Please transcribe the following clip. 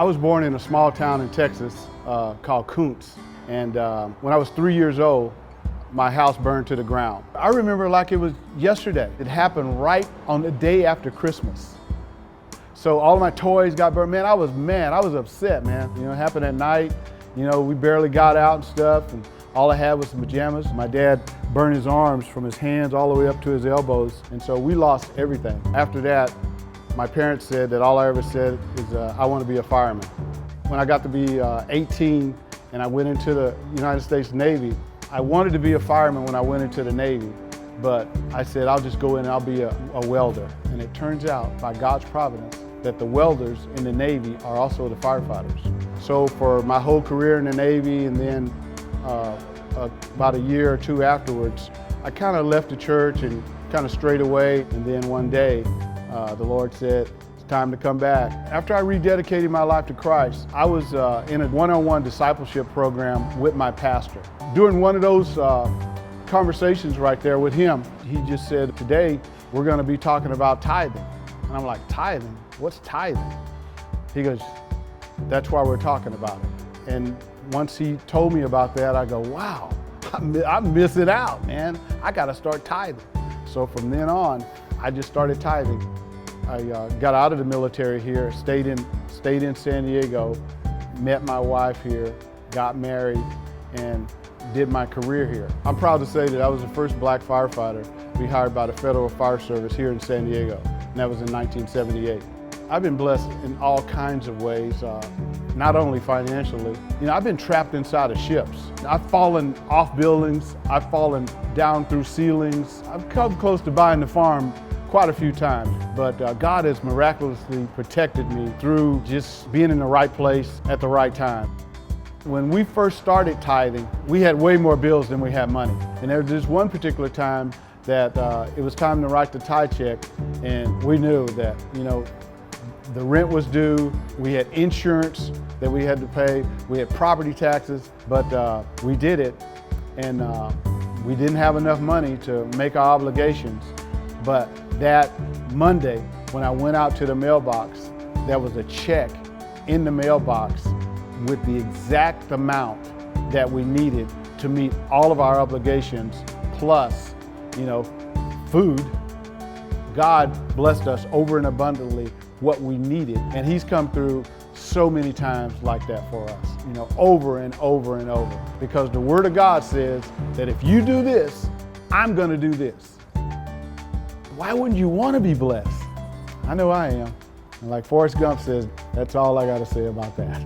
I was born in a small town in Texas called Kuntz, and when I was 3 years old, my house burned to the ground. I remember like it was yesterday. It happened right on the day after Christmas. So all of my toys got burned. Man, I was upset, man. You know, it happened at night. You know, we barely got out and stuff, and all I had was some pajamas. My dad burned his arms from his hands all the way up to his elbows, and so we lost everything. After that, my parents said that all I ever said is, I want to be a fireman. When I got to be 18 and I went into the United States Navy, I wanted to be a fireman when I went into the Navy, but I said, I'll just go in and I'll be a welder. And it turns out, by God's providence, that the welders in the Navy are also the firefighters. So for my whole career in the Navy, and then about a year or two afterwards, I kind of left the church and kind of strayed away. And then one day, the Lord said, it's time to come back. After I rededicated my life to Christ, I was in a one-on-one discipleship program with my pastor. During one of those conversations right there with him, he just said, today we're going to be talking about tithing. And I'm like, tithing? What's tithing? He goes, that's why we're talking about it. And once he told me about that, I go, wow, I'm missing out, man. I got to start tithing. So from then on, I just started tithing. I got out of the military here, stayed in San Diego, met my wife here, got married, and did my career here. I'm proud to say that I was the first black firefighter to be hired by the Federal Fire Service here in San Diego, and that was in 1978. I've been blessed in all kinds of ways, not only financially. You know, I've been trapped inside of ships. I've fallen off buildings, I've fallen down through ceilings. I've come close to buying the farm quite a few times, but God has miraculously protected me through just being in the right place at the right time. When we first started tithing, we had way more bills than we had money. And there was this one particular time that it was time to write the tithe check, and we knew that, you know, the rent was due, we had insurance that we had to pay, we had property taxes, but we did it, and we didn't have enough money to make our obligations. But that Monday, when I went out to the mailbox, there was a check in the mailbox with the exact amount that we needed to meet all of our obligations, plus, you know, food. God blessed us over and abundantly what we needed, and He's come through so many times like that for us, you know, over and over and over. Because the Word of God says that if you do this, I'm gonna do this. Why wouldn't you want to be blessed? I know I am. And like Forrest Gump says, that's all I got to say about that.